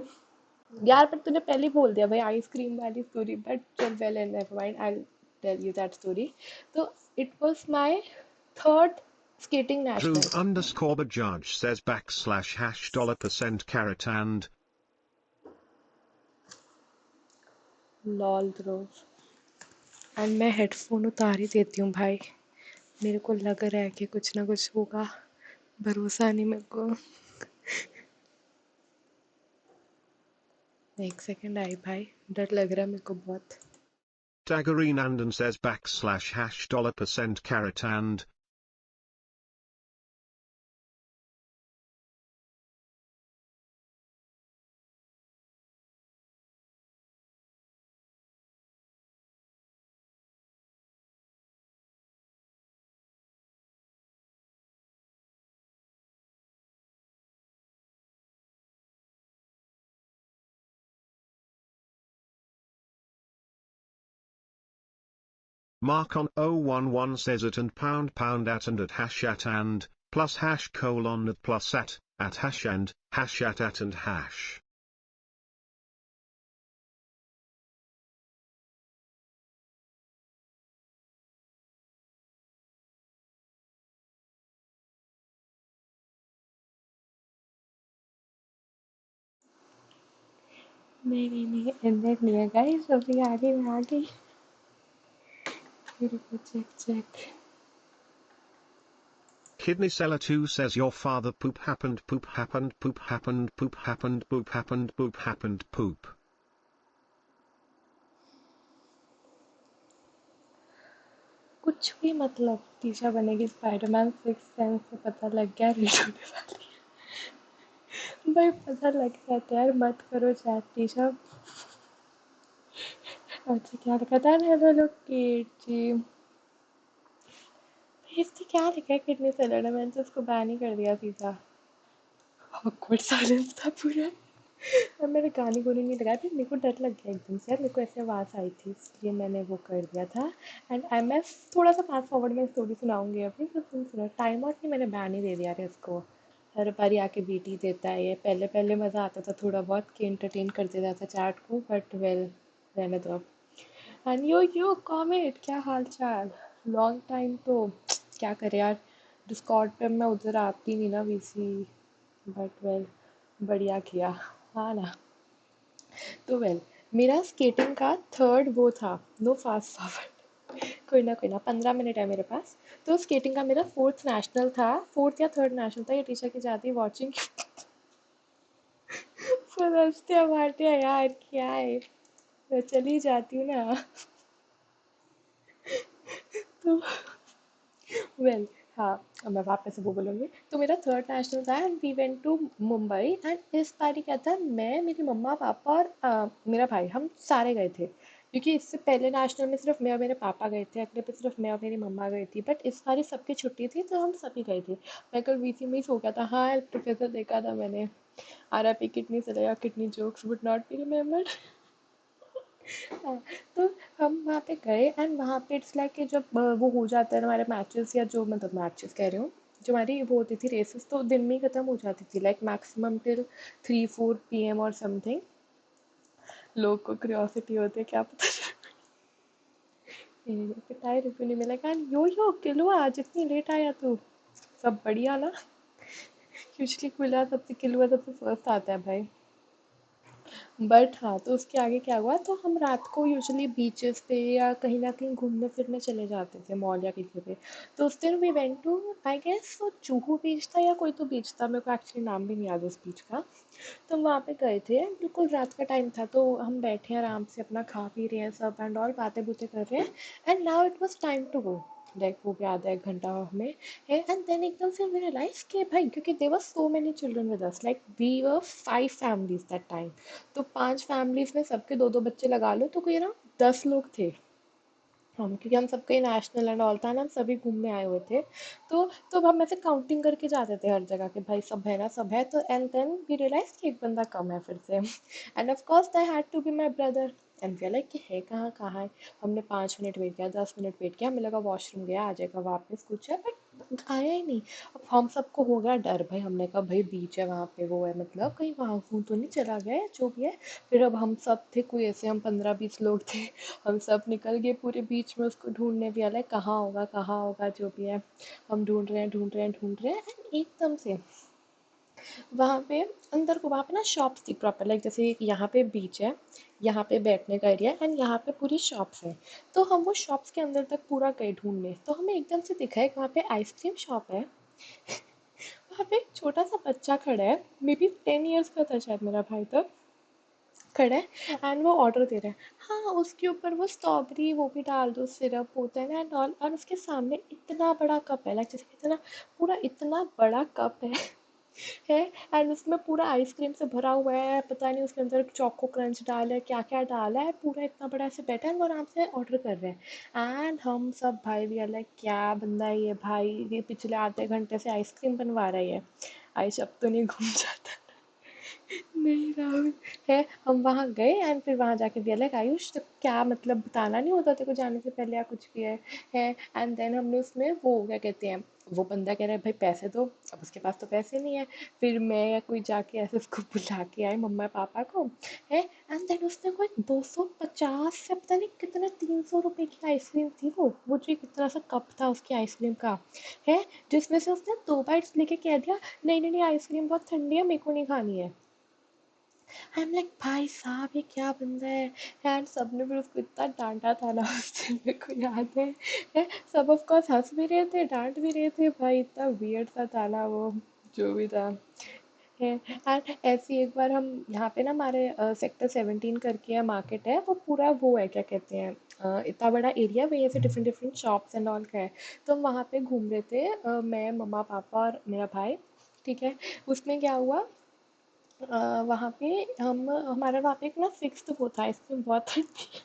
यार पर तूने पहले ही बोल दिया भाई आइसक्रीम वाली स्टोरी, बट चल well and never mind, I tell you that story. तो it was my third skating Dhruv nationals. underscore the judge says backslash hash $% carrot and lol Dhruv. And मैं हेडफोन उतार ही देती हूँ भाई, मेरे को लग रहा है कि कुछ ना कुछ होगा, भरोसा नहीं मेरे को। एक सेकंड आई भाई, डर लग रहा है मेरे को बहुत। Dagarine Andan says backslash hash $% carrot and Mark on 011 says at and hash at and plus hash colon at plus at hash and hash at and hash. नहीं नहीं इंटरनेट नहीं है गाइस, अभी आगे में आ गई। मेरे को check check. Kidney Seller 2 says your father poop happened poop happened poop happened poop happened poop happened poop happened poop. कुछ भी मतलब, टीशा बनेगी स्पाइडरमैन, 6 सेंस से पता लग गया रीड होने वाली है। भाई पता लग जाता है यार, मत करो चैट टीशा। अच्छा क्या लिखा था? हेलो लोग किड जी। इसने क्या लिखा है? किडनी सैलेड है, मैंने तो उसको बैन ही कर दिया सीधा। ऑकवर्ड साइलेंस था पूरा। और मैंने गाने गुने नहीं लगाया, फिर मेरे को डर लग गया एकदम से यार, मेरे को ऐसे आवाज़ आई थी इसलिए मैंने वो कर दिया था। एंड आई मैं थोड़ा सा फास्ट फॉरवर्ड में स्टोरी सुनाऊंगी अभी, तो सुन सुनो। टाइम आउट नहीं, मैंने बैन ही दे दिया है इसको। हर बारी आके बीटी देता है ये। पहले पहले मज़ा आता था थोड़ा बहुत कि एंटरटेन कर देता था चैट को, बट वेल रहने दो अब। एंड यो कॉमेट, क्या हाल चाल? लॉन्ग टाइम तो क्या करे यार, डिस्कॉर्ड पे मैं उधर आती नहीं ना वीसी, बट वेल बढ़िया किया। हाँ ना। तो वेल मेरा स्केटिंग का थर्ड वो था, नो फास्ट फॉरवर्ड। कोई ना 15 मिनट है मेरे पास। तो स्केटिंग का मेरा फोर्थ नेशनल था, फोर्थ या थर्ड नेशनल था, ये टीचर की जाती वॉचिंग। समझते हमारे यार क्या है, मैं चली जाती हूँ ना। तो वेल हाँ, अब मैं वापस से वो बोलूँगी। तो मेरा थर्ड नेशनल था and we went to Mumbai. And इस बारी क्या था, मैं, मेरी मम्मा पापा और मेरा भाई, हम सारे गए थे। क्योंकि इससे पहले नेशनल में सिर्फ मैं और मेरे पापा गए थे, अगले पे सिर्फ मैं और मेरी मम्मा गई थी, बट इस बारी सबकी छुट्टी थी तो हम सभी गए थे। मैं कल वीसी में ही सो गया था। हाँ प्रोफेसर देखा था मैंने। RIP किडनी चलेगा, kidney jokes would not be remembered. हाँ, तो हम वहाँ पे गए एंड वहाँ पे इट्स लाइक कि जब वो हो जाता है ना हमारे मैचेस, या जो मतलब मैचेस कह रही हूँ, जो हमारी वो होती थी रेसेस, तो दिन में ही खत्म हो जाती थी, लाइक मैक्सिमम टिल 3-4 PM और समथिंग। लोग को क्यूरियोसिटी होती है क्या पता। पिटाई रिव्यू नहीं मिलेगा। यो किलो आज इतनी लेट आया तू? सब बढ़िया ना? यूजली खुला सबसे किलो सबसे फर्स्ट आता है भाई। बट हाँ, तो उसके आगे क्या हुआ, तो हम रात को यूजुअली बीचेस पे या कहीं ना कहीं घूमने फिरने चले जाते थे, मॉल या किसी पे। तो उस दिन we went to, I guess वो जुहू बीच था या कोई तो बीच था, मेरे को एक्चुअली नाम भी नहीं याद उस बीच का। तो हम वहाँ पे गए थे, बिल्कुल रात का टाइम था, तो हम बैठे हैं आराम से अपना खा पी रहे हैं सब एंड ऑल, बातें बुतें कर रहे हैं। And now it was time to go, like वो भी आधा 1 घंटा हमें है। एंड देन एकदम से वी रियलाइज कि भाई, क्योंकि there were so many children with us, like we were 5 families that time. तो 5 फैमिलीज में सबके दो दो बच्चे लगा लो, तो कोई ना 10 लोग थे हम, क्योंकि हम सबका ही नेशनल एंड ऑल था ना, हम सभी घूमने आए हुए थे। तो अब हम ऐसे काउंटिंग करके जाते थे हर जगह के, भाई सब है ना, सब है। तो एंड देन वी रियलाइज कि एक बंदा कम है फिर से। And of course that had to be my brother. And we like कि है कहाँ, कहाँ है? हमने 5 मिनट वेट किया, 10 मिनट वेट किया, हमें लगा वॉशरूम गया, आ जाएगा वापस, कुछ है, बट आया ही नहीं। अब हम सबको हो गया डर भाई, हमने कहा भाई बीच है वहाँ पे, वो है मतलब कहीं वहाँ वूँ तो नहीं चला गया है, जो भी है। फिर अब हम सब थे, कोई ऐसे हम 15-20 लोग थे, हम सब निकल गए पूरे बीच में उसको ढूंढने, भी अलग कहाँ होगा जो भी है। हम ढूंढ रहे हैं ढूंढ रहे हैं ढूंढ रहे हैं एंड एकदम से वहाँ पे अंदर को, वहाँ पे ना शॉप्स थी प्रॉपर, लाइक जैसे यहाँ पे बीच है, यहाँ पे बैठने का एरिया एंड यहाँ पे पूरी शॉप्स है। तो हम वो शॉप्स के अंदर तक पूरा गए ढूंढने, तो हमें एकदम से दिखा है कि वहाँ पे आइसक्रीम शॉप है। वहाँ पे एक छोटा सा बच्चा खड़ा है, मे बी 10 ईयर्स का था शायद मेरा भाई तब, खड़ा है एंड वो ऑर्डर दे रहा है। हाँ, उसके ऊपर वो स्ट्रॉबेरी वो भी डाल दो, सिरप होता है ना एंड ऑल, और उसके सामने इतना बड़ा कप है, लाइक जैसे कहते हैं ना, पूरा इतना बड़ा कप है एंड उसमें पूरा आइसक्रीम से भरा हुआ है, पता नहीं उसके अंदर चोको क्रंच डाला है, क्या क्या डाला है, पूरा इतना बड़ा ऐसे बैठा है, वो आराम से ऑर्डर कर रहे हैं। एंड हम सब भाई भी अलग, क्या बंदा है ये भाई, ये पिछले आधे घंटे से आइसक्रीम बनवा रहा है, आइस अब तो नहीं घूम जाता। नहीं राहुल, है हम वहाँ गए एंड फिर वहाँ जाके भी अलग, आयुष तो क्या मतलब बताना नहीं होता तेरे को जाने से पहले या कुछ भी है। एंड देन हमने उसमें वो क्या कहते हैं, वो बंदा कह रहा है भाई पैसे दो, अब उसके पास तो पैसे नहीं है। फिर मैं या कोई जाके ऐसे उसको बुला के आई, मम्मा पापा को, है। एंड देन उसने कोई 250 से पता नहीं कितने 300 रुपए की आइसक्रीम थी, वो जो एक इतना सा कप था उसकी आइसक्रीम का, है, जिसमें से उसने 2 बाइट्स लेके कह दिया नहीं नहीं नहीं, आइसक्रीम बहुत ठंडी है, मेरे को नहीं खानी है। आई एम लाइक भाई साहब ये क्या बंदा है। एंड सबने फिर उसको इतना डांटा था ना उस दिन, मेरे को याद है, सब ऑफ कोर्स हंस भी रहे थे डांट भी रहे थे भाई, इतना वियर्ड सा था ना वो, जो भी था है। एंड ऐसी एक बार हम यहाँ पे ना, हमारे सेक्टर 17 करके है मार्केट है, वो पूरा वो है क्या कहते हैं, इतना बड़ा एरिया, वही ऐसे different different shops and all का है। तो हम वहाँ पे घूम रहे थे, मैं मम्मा पापा और मेरा भाई, ठीक है। उसमें क्या हुआ, वहाँ पे हम, हमारा वहाँ पे एक ना फिक्स्ड वो था, आइसक्रीम बहुत ठंडी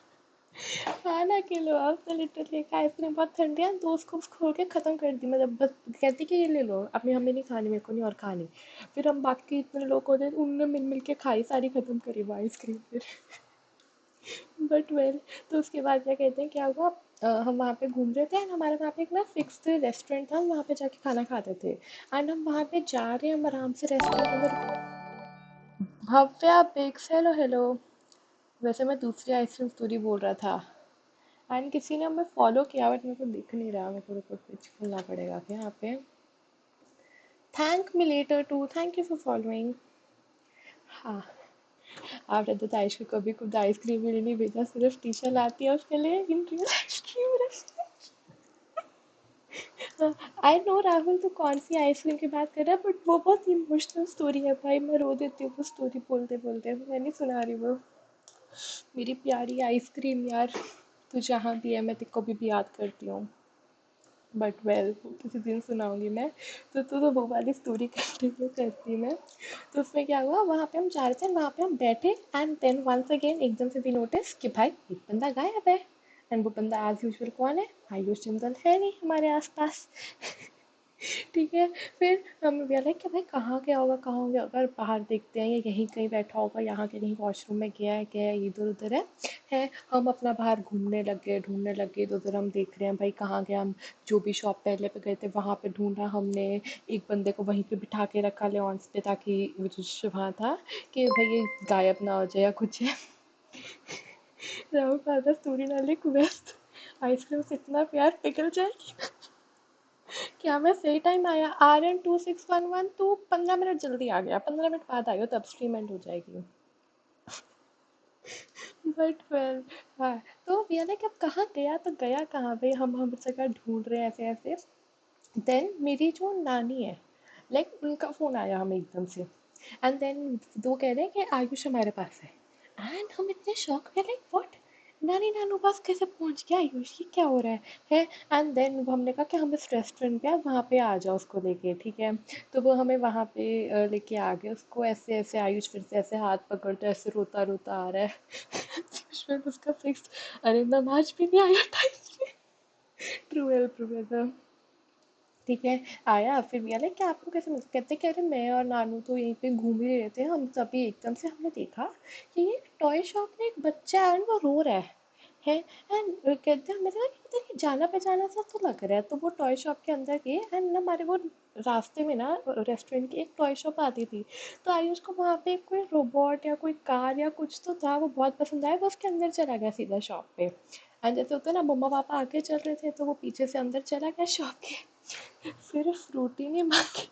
खाना किलो अब तो लिटरली एक आइसक्रीम बहुत ठंडी है, 2 स्कूप्स खोल के ख़त्म कर दी, मतलब बस कहती कि ये ले लो, अपनी हमें नहीं खानी, मेरे को नहीं और खानी। फिर हम बाकी इतने लोग होते हैं, उनने मिल मिल के खाई सारी, ख़त्म करी वो आइसक्रीम फिर। बट वेल, तो उसके बाद क्या कहते हैं क्या हुआ, हम वहाँ पे घूम रहे थे एंड हमारे वहाँ पे एक ना फिक्स रेस्टोरेंट था, हम वहाँ पे जाके खाना खाते थे। एंड हम वहाँ पे जा रहे हैं, हम आराम से रेस्टोरेंट के अंदर। Bhavya bakes, hello hello. वैसे मैं दूसरी आइसक्रीम स्टोरी बोल रहा था, एंड किसी ने हमें फॉलो किया बट मेरे को दिख नहीं रहा, मेरे को रुको कुछ खुलना पड़ेगा क्या यहाँ पे। Thank me later too, thank you for following. हाँ, आपने तो ताइश को कभी खुद आइसक्रीम भी नहीं भेजा, सिर्फ टीशा लाती है उसके लिए in real ice cream restaurant. I know Rahul तो कौन सी आइसक्रीम की बात कर रहा है, बट वो बहुत इमोशनल स्टोरी है भाई, मैं रो देती हूँ वो स्टोरी बोलते बोलते, मैं नहीं सुना रही वो। मेरी प्यारी आइसक्रीम यार, तू जहाँ भी है मैं तेरे को भी याद करती हूँ। बट वेल, किसी दिन सुनाऊंगी मैं। तो वो वाली स्टोरी कंटिन्यू करती मैं। तो उसमें क्या हुआ, वहाँ पे हम जा रहे थे, वहाँ पे हम बैठे एंड देन वंस अगेन एकदम से भी नोटिस कि भाई एक बंदा गायब है। एंड वो बंदा एज यूजुअल कौन है, आयुष जिंदल है नहीं हमारे आसपास। ठीक है। फिर हम रियलाइज कि भाई कहाँ गया होगा, कहाँ हो गया, अगर बाहर देखते हैं या यहीं कहीं बैठा होगा, यहाँ के कहीं वॉशरूम में गया है इधर उधर है। हम अपना बाहर घूमने लग गए, ढूंढने लग गए, इधर उधर हम देख रहे हैं भाई कहाँ गया, हम जो भी शॉप पहले पे गए थे वहाँ पे ढूंढा हमने। एक बंदे को वहीं पे बिठा के रखा लेॉन्स पे, ताकि वो जो वहाँ था कि भाई ये गायब ना हो जाए या कुछ है। राहुल फादर स्टोरी ना लिख वेस्ट, आइसक्रीम से इतना प्यार पिघल जाएगी। क्या मैं सही टाइम आया, RM2611 तो 15 मिनट जल्दी आ गया, 15 मिनट बाद आयो तब स्ट्रीम एंड हो जाएगी। बट वेल, हाँ। तो भैया ने कब कहाँ गया, तो गया कहाँ भाई, हम जगह ढूंढ रहे हैं ऐसे ऐसे। देन मेरी जो नानी है, लाइक उनका फ़ोन आया हमें एकदम से। एंड देन वो कह रहे हैं कि आयुष हमारे पास है। एंड हम इतने शॉक में, लाइक व्हाट, नानी नानू पास कैसे पहुंच गया आयुष, ये क्या हो रहा है। एंड देन हमने कहा कि हम इस रेस्टोरेंट पे, आप वहाँ पे आ जाओ उसको लेके, ठीक है। तो वो हमें वहाँ पे लेके आ गए उसको, ऐसे ऐसे आयुष फिर से ऐसे हाथ पकड़ते ऐसे रोता रोता आ रहा है। फिर उसका फिक्स, अरे नमाज भी नहीं आया टाइम से। ट्रूवेल ट्रूवेल। ठीक है। आया फिर भैया लाइक, क्या आपको कैसे मिल, कहते कह रहे मैं और नानू तो यहीं पे घूम ही रहे थे, हम तभी एकदम से हमने देखा कि ये टॉय शॉप में एक बच्चा है और वो रो रहा है। एंड कहते हमें लगा कि पता नहीं जाना पहचाना सा तो लग रहा है, तो वो टॉय शॉप के अंदर गए एंड ना हमारे वो रास्ते में ना रेस्टोरेंट की एक टॉय शॉप आती थी। तो आयुष को वहाँ पे कोई रोबोट या कोई कार या कुछ तो था, वो बहुत पसंद आया, वो उसके अंदर चला गया सीधा शॉप पे। एंड जैसे होता है ना, मम्मा पापा आगे चल रहे थे तो वो पीछे से अंदर चला गया शॉप के। फिर फ्रूटी नहीं मांगी।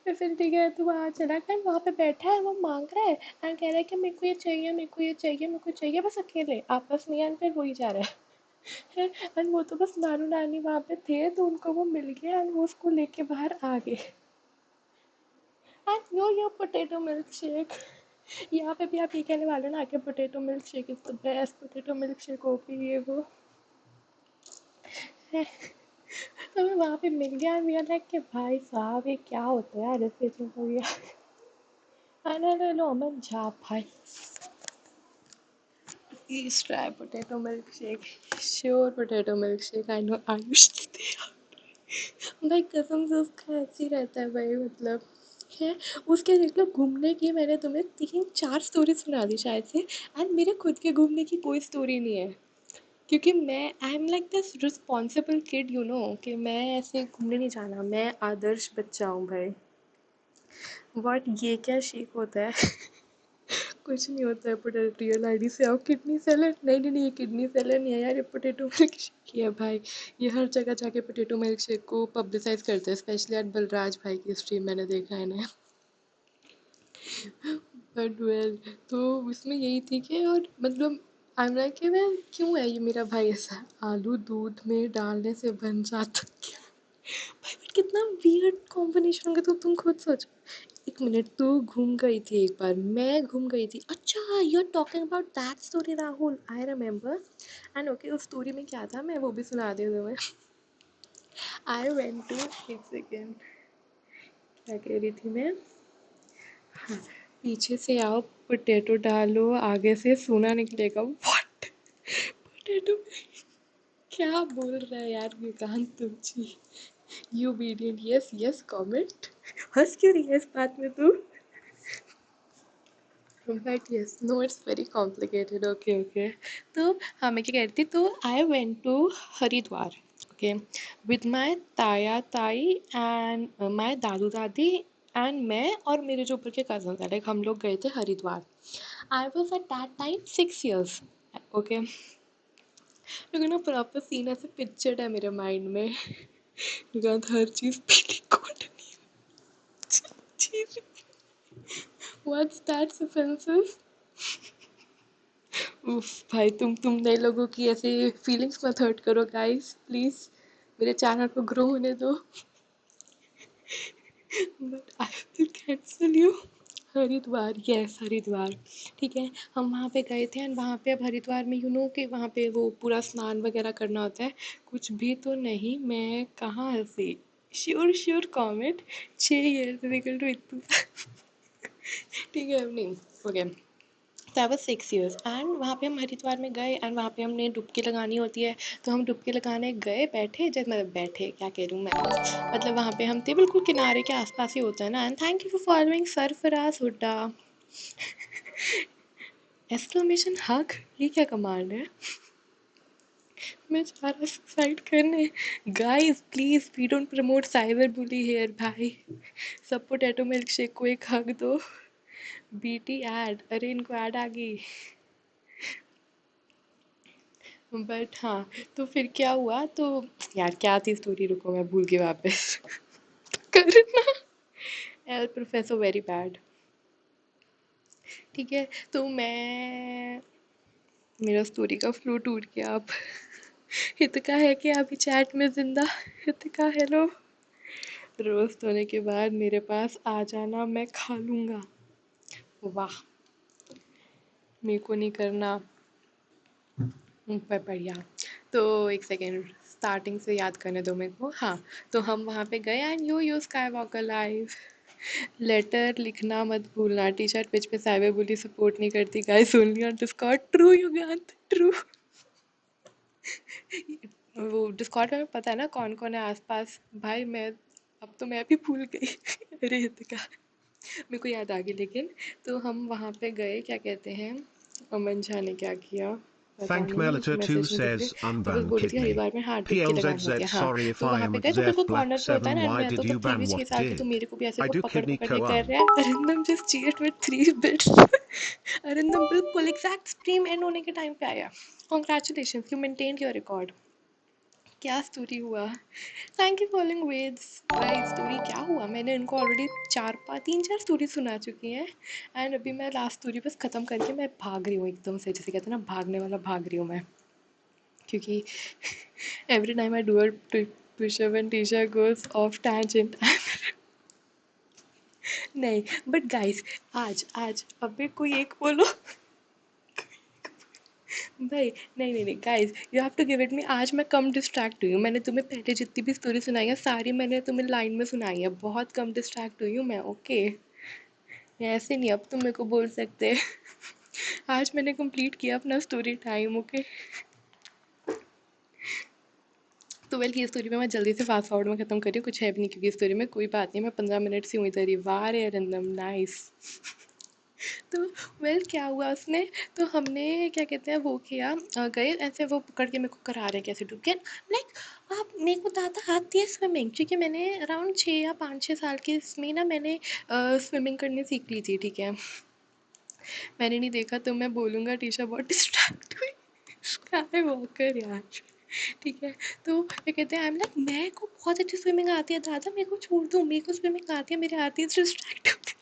फिर ठीक है, तो वहाँ चला गया, वहाँ पे बैठा है, वो मांग रहा है एंड कह रहा है कि मेरे को ये चाहिए, मेरे को ये चाहिए, मेरे को चाहिए, बस अकेले आपस में। एंड फिर वही जा रहा है। एंड वो तो बस नानू नानी वहाँ पे थे तो उनको वो मिल गया एंड वो उसको लेके बाहर आ गए। And your potato milk shake, यहाँ पे भी आप ये कहने वाले ना कि potato milk shake is the best, potato milk shake OP ये वो। तो मैं वहाँ पे मिल गया, मिला लाइक कि भाई साहब ये क्या होता है यार, ऐसे चल हो गया। अरे लो अमन झा भाई, please try potato milk shake, sure potato milk shake, I know Ayush भाई कसम से उसका ऐसे ही रहता है भाई, मतलब है। उसके देख लो घूमने की मैंने तुम्हें 3-4 स्टोरी सुना दी शायद से, एंड मेरे खुद के घूमने की कोई स्टोरी नहीं है। क्योंकि मैं I am like this responsible kid, you know, कि मैं ऐसे घूमने नहीं जाना, मैं आदर्श बच्चा हूँ भाई। बट ये क्या शेक होता है। कुछ नहीं होता है, पोटैटो रियल आईडी से आओ, किडनी सैलेड, नहीं नहीं नहीं, ये किडनी सैलेड नहीं है यार, ये पोटैटो मिल्क शेक ही है भाई। ये हर जगह जाके पोटैटो मिल्क शेक को पब्लिसाइज करते हैं, स्पेशली एट बलराज भाई की स्ट्रीम मैंने देखा है इन्हें। बट वेल, तो उसमें यही थी कि, और मतलब आई एम लाइक कि मैं क्यों है ये मेरा भाई ऐसा, आलू दूध में डालने से बन जाता क्या भाई, बट कितना वियर्ड कॉम्बिनेशन होगा, तो तुम खुद सोचो। एक मिनट, तू घूम गई थी एक बार, मैं घूम गई थी, अच्छा you are talking about that story Rahul, I remember. And okay, उस स्टोरी में क्या था मैं वो भी सुना दी हूँ तुम्हें। आई वेंट टू, एक सेकेंड, क्या कह रही थी मैं, हाँ, पीछे से आओ पोटैटो डालो आगे से सोना निकलेगा, व्हाट, पोटैटो क्या बोल रहा है यार युगांत तुमची? You obedient, yes yes comment. हंस क्यों रही है इस बात में तू? But yes no it's very complicated. Okay okay. तो हाँ मैं क्या कहती, तो I went to Haridwar, okay, with my ताया ताई एंड माई दादू दादी एंड मैं और मेरे जो ऊपर के कजन थे, लाइक हम लोग गए थे Haridwar. I was at that time 6 years, okay. लेकिन ना प्रॉपर सीन ऐसे पिक्चर्ड है मेरे माइंड में। युगांत हर चीज पीली कोट चीज। What's that offensive? उफ भाई, तुम नए लोगों की ऐसे फीलिंग्स मत हर्ट करो गाइस प्लीज, मेरे चैनल को ग्रो होने दो। But I will cancel you. Haridwar, yes Haridwar, ठीक है। हम वहाँ पे गए थे एंड वहाँ पे अब हरिद्वार में यू नो कि वहाँ पे वो पूरा स्नान वगैरह करना होता है। कुछ भी तो नहीं, मैं कहाँ हंसी। श्योर श्योर कॉमेंट 6 years निकल रही तू। ठीक है, अब नहीं, ओके। तो आई वॉज 6 years एंड वहाँ पे हम हरिद्वार में गए एंड वहाँ पे हमने डुबकी लगानी होती है। तो हम डुबकी लगाने गए, बैठे जैसे, मतलब बैठे क्या कह रही हूँ मैं, मतलब वहाँ पे हम थे बिल्कुल किनारे के आसपास ही होता है ना। And thank you for following Sarfaraz Hooda. Exclamation हक, ये क्या कमांड है? मैं जा रहा सुसाइड करने। Guys please we don't promote cyber bully here भाई। सब पोटैटो मिल्क शेक को एक हक दो। बीटी ऐड, अरे इनको ऐड आ गई। बट हाँ, तो फिर क्या हुआ, तो यार क्या थी स्टोरी, रुको मैं भूल गई वापस। करना, एल प्रोफेसर वेरी बैड। ठीक है, तो मैं, मेरा स्टोरी का फ्लो टूट गया अब। हितका है कि अभी चैट में जिंदा? हितका हेलो। रोस्ट होने के बाद मेरे पास आ जाना, मैं खा लूंगा। वाह, मेरे को नहीं करना। बढ़िया। तो एक सेकेंड, स्टार्टिंग से याद करने दो मेरे को। हाँ, तो हम वहाँ पे गए and you sky walker live. Letter लिखना मत भूलना। टी शर्ट पेज पे साइबर बुली सपोर्ट नहीं करती guys, only on Discord. True Yugant, true. वो डिस्कॉर्ड में पता है ना कौन कौन है आसपास भाई। मैं अब तो मैं भी भूल गई। अरे हितका, मेरे को याद आ गई लेकिन। तो हम वहाँ पे गए, क्या कहते हैं, अमन झा ने क्या किया पता Thank नहीं, Melita 2 मैसेज नहीं दिख रहे। says तो बस unban बोल रही थी kidney. हरिद्वार में हाँ डुबकी लगानी होती PLZZ है। हाँ, sorry if तो I वहाँ am पे at गए तो Zef बिल्कुल Black कॉर्नर पे होता है 7 ना। एंड why मैं तो did you फिर ban भी what 6 साल की, तो did? मेरे को भी ऐसे I वो do पकड़ kidney पकड़ के कर koan. रहे हैं। Arindam just cheered with 3 bits। Arindam बिल्कुल एग्जैक्ट स्ट्रीम एंड होने के टाइम पे आया। Congratulation, you maintain your record. क्या स्टोरी हुआ? Thank you following Vedas. भाई स्टोरी क्या हुआ, मैंने इनको ऑलरेडी 3-4 स्टोरी सुना चुकी हैं। एंड अभी मैं लास्ट स्टोरी बस ख़त्म करके मैं भाग रही हूँ एकदम से, जैसे कहते हैं ना भागने वाला भाग रही हूँ मैं। क्योंकि every time I do a push up and Trisha goes off tangent. नहीं बट गाइस, आज आज अबे कोई एक बोलो। भाई नहीं नहीं नहीं guys, you have to give it me. आज मैं कम डिस्ट्रैक्ट हुई हूँ। मैंने तुम्हें पहले जितनी भी स्टोरी सुनाई है सारी मैंने तुम्हें लाइन में सुनाई है। बहुत कम डिस्ट्रैक्ट हुई हूँ मैं, ओके। ऐसे नहीं अब तुम मेरे को बोल सकते। आज मैंने कंप्लीट किया अपना स्टोरी टाइम, ओके। तो वेल ये स्टोरी में मैं जल्दी से फास्ट फॉरवर्ड में ख़त्म कर रही हूँ, कुछ है भी नहीं क्योंकि स्टोरी में कोई बात नहीं। मैं 15 मिनट से हुई तरी। वाह रे अरिंदम, नाइस। तो वेल क्या हुआ उसने, तो हमने क्या कहते हैं वो किया, गए ऐसे वो पकड़ के मेरे को करा रहे कैसे डूब के, लाइक आप मेरे को दादा आती है स्विमिंग, क्योंकि मैंने अराउंड 6 या 5-6 साल की इसमें ना मैंने स्विमिंग करनी सीख ली थी, ठीक है। मैंने नहीं देखा तो मैं बोलूँगा टीशा बहुत डिस्ट्रैक्ट हुई। स्काई वॉकर यार, ठीक है। तो क्या कहते हैं, आई एम लाइक मेरे को बहुत अच्छी स्विमिंग आती है दादा, मेरे को छोड़ दो, मेरे को स्विमिंग आती है, मेरे आती है डिस्ट्रैक्ट।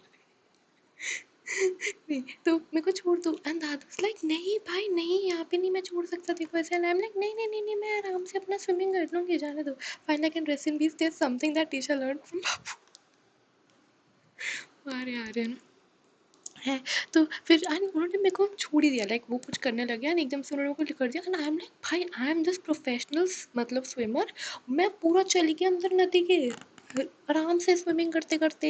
नहीं तो मेरे को छोड़ दो। एंड दादा's लाइक नहीं भाई नहीं, यहाँ पे नहीं, मैं छोड़ सकता देखो ऐसे। एंड आई एम लाइक नहीं नहीं नहीं नहीं, मैं आराम से अपना स्विमिंग कर लूँगी, जाने दो। Finally I can rest in peace, there something that teacher learn from Babu. अरे यार है। तो फिर एंड उन्होंने मेरे को छोड़ ही दिया, लाइक वो कुछ करने लगे एंड एकदम से उन्होंने मेरे को कर दिया। एंड आई एम लाइक भाई आई एम जस्ट प्रोफेशनल मतलब स्विमर, मैं पूरा चली गई अंदर नदी के। आराम से स्विमिंग करते करते।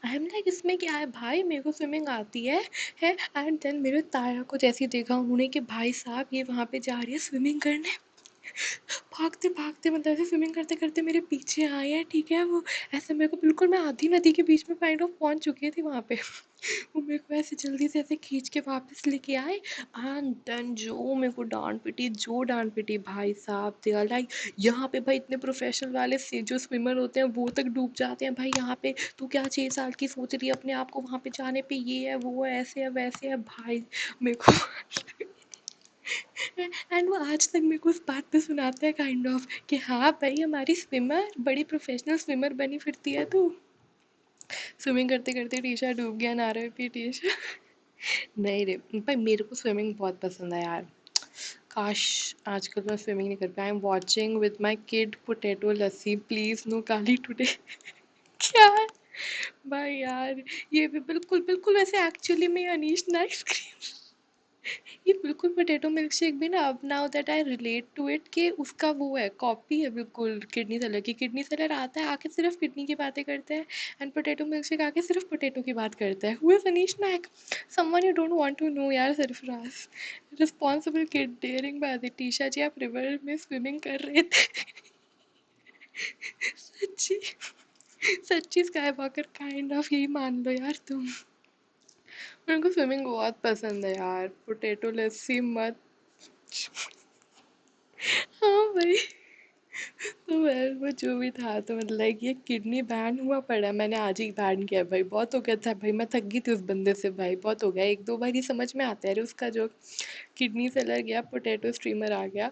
आई एम लाइक इसमें क्या है भाई, मेरे को स्विमिंग आती है। एंड देन मेरे ताया को जैसे ही देखा उन्होंने कि भाई साहब ये वहाँ पे जा रही है स्विमिंग करने, भागते भागते मतलब ऐसे स्विमिंग करते करते मेरे पीछे आए हैं, ठीक है। वो ऐसे मेरे को बिल्कुल, मैं आधी नदी के बीच में काइंड ऑफ पहुंच चुकी थी वहाँ पे। वो मेरे को ऐसे जल्दी से ऐसे खींच के वापस लेके आए। एंड देन जो मेरे को डांट पिटी, जो डांट पिटी भाई साहब, दे आर लाइक यहाँ पे भाई इतने प्रोफेशनल वाले से जो स्विमर होते हैं वो तक डूब जाते हैं भाई, यहाँ पे तू क्या 6 साल की सोच रही है अपने आप को वहाँ पे जाने पे, ये है वो है ऐसे है वैसे है भाई मेरे को। एंड वो आज तक मेरे को उस बात पे सुनाते हैं काइंड ऑफ कि हाँ भाई हमारी स्विमर बड़ी प्रोफेशनल स्विमर बनी फिरती है तू। स्विमिंग करते करते टीशा डूब गया, ना रहे भी टीशा। नहीं रे भाई, मेरे को स्विमिंग बहुत पसंद है यार। काश आजकल मैं स्विमिंग नहीं कर पाई। I am watching with my kid potato lassi, please no Kali today. क्या है भाई यार, ये भी बिल्कुल बिल्कुल वैसे एक्चुअली में अनीश ना आइसक्रीम, ये बिल्कुल पोटैटो मिल्क शेक भी ना, अब now that I relate to it, कि उसका वो है कॉपी है बिल्कुल किडनी सेलर की। किडनी सेलर आता है आके सिर्फ किडनी की बातें करते हैं, एंड पोटैटो मिल्क शेक आके सिर्फ पोटैटो की बात करता है। Who is Anish Nayak? Someone you don't want to know यार, Sarfaraz. Responsible kid daring by the Tisha ji, आप रिवर में स्विमिंग कर रहे थे। सच्ची, सच्ची स्काई वॉकर काइंड ऑफ, यही मान लो यार तुम। मेरे को स्विमिंग बहुत पसंद है यार, पोटैटो लस्सी मत। हाँ भाई, तो वेल वो जो भी था, तो मतलब लाइक ये किडनी बैन हुआ पड़ा है, मैंने आज ही बैन किया भाई, बहुत हो गया था भाई, मैं थक गई थी उस बंदे से भाई, बहुत हो गया। एक दो बार ही समझ में आता है अरे उसका जो किडनी सेलर गया, पोटैटो स्ट्रीमर आ गया।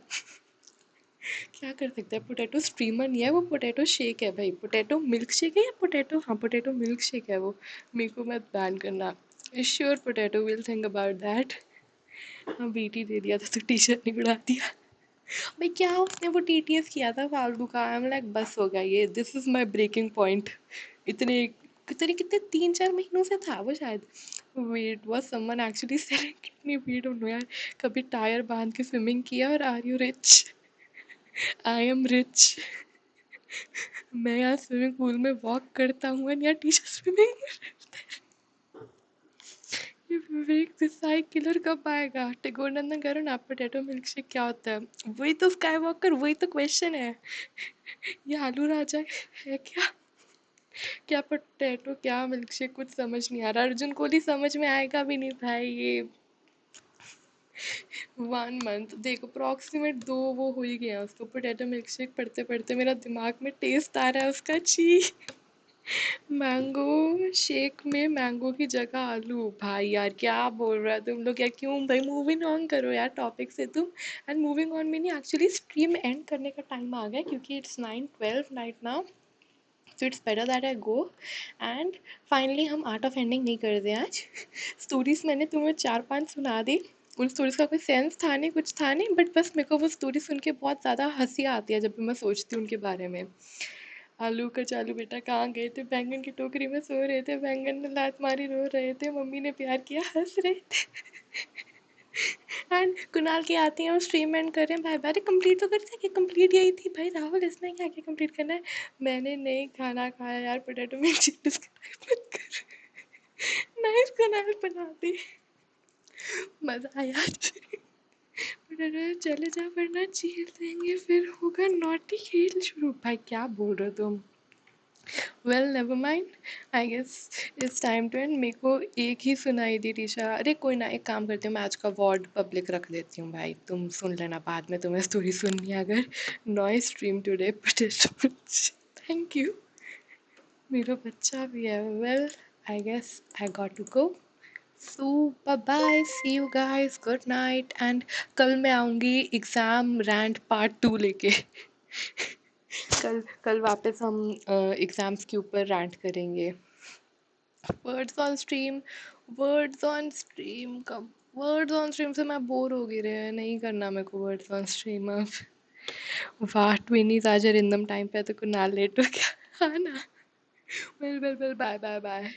क्या कर सकते हैं, पोटैटो स्ट्रीमर नहीं है वो, पोटैटो शेक है भाई, पोटैटो मिल्क शेक है या पोटैटो, हाँ पोटैटो मिल्क शेक है वो। मेरे को मत बैन करना। Sure potato will think about that. हाँ बीटी दे दिया था तो टी शर्ट नहीं उड़ा दिया भाई, क्या उसने वो टीटीएस किया था फालतू का। आई एम लाइक बस हो गया ये, this is my breaking point. इतने कितने कितने 3-4 महीनों से था वो शायद। Wait was someone actually selling kidney, we don't know यार। कभी टायर बांध के स्विमिंग किया, और are you rich? I am rich. मैं यहाँ स्विमिंग पूल में वॉक करता हूँ और यहाँ टीचर स्विमिंग। ये विवेक देसाई किलर कब आएगा? टेगोर नंदन करो ना, पोटैटो मिल्क शेक क्या होता है? वही तो स्काई वॉकर, वही तो क्वेश्चन है। ये आलू राजा है क्या? क्या पोटैटो, क्या मिल्क शेक, कुछ समझ नहीं आ रहा। अर्जुन कोहली समझ में आएगा भी नहीं भाई ये। 1 मंथ देखो, अप्रॉक्सीमेट 2 वो हो ही गया उसको। पोटैटो मिल्क शेक पढ़ते पढ़ते मेरा दिमाग में टेस्ट आ रहा है उसका, छी। मैंगो शेक में मैंगो की जगह आलू, भाई यार क्या बोल रहा है तुम लोग, या क्यों भाई, मूविंग ऑन करो यार टॉपिक से तुम। एंड मूविंग ऑन में नहीं, एक्चुअली स्ट्रीम एंड करने का टाइम आ गया, क्योंकि it's 9:12 night now, so it's better that I go. And finally हम आर्ट ऑफ एंडिंग नहीं कर रहे आज। स्टोरीज मैंने तुम्हें 4-5 सुना दी, उन स्टोरीज का कोई सेंस था नहीं, कुछ था नहीं, बट बस मेरे को वो स्टोरी सुन के बहुत ज़्यादा हंसी आती है जब भी मैं सोचती हूँ उनके बारे में। आलू कचालू बेटा कहाँ गए थे, बैंगन की टोकरी में सो रहे थे, बैंगन ने लात मारी रो रहे थे, मम्मी ने प्यार किया हंस रहे थे। एंड कुणाल की आती हैं, वो स्ट्रीम एंड कर रहे हैं, भाई भाई कंप्लीट तो करते हैं कि कंप्लीट यही थी भाई, राहुल इसमें क्या क्या कंप्लीट करना है। मैंने नहीं खाना खाया यार, पोटैटो मिल्क शेक डिस्क्राइब मत कर। नाइस कुणाल बना दी, मजा आया। पोटैटो चले जा वरना चीर देंगे, फिर होगा नॉटी खेल शुरू। भाई क्या बोल रहे हो तुम? Well never mind, I guess it's time to end. मेरे को एक ही सुनाई दी टीशा, अरे कोई ना, एक काम करती हूँ, मैं आज का वार्ड पब्लिक रख देती हूँ भाई, तुम सुन लेना बाद में, तुम्हें स्टोरी सुननी है अगर। Noise stream today potato. Thank you. मेरा बच्चा भी है। Well I guess I got to go, so bye bye, see you guys, good night. And कल मैं आऊँगी एग्ज़ाम रैंट पार्ट 2 लेके। कल कल वापस हम एग्ज़ाम्स के ऊपर रैंट करेंगे। Words on stream, words on stream कब? वर्ड्स ऑन स्ट्रीम से मैं बोर हो गई रे, नहीं करना मेरे को वर्ड्स ऑन स्ट्रीम अब। वाह ट्विनीज आज रिंदम टाइम पे तो कुछ ना लेट हो गया। हाँ ना। Well well well, bye bye bye.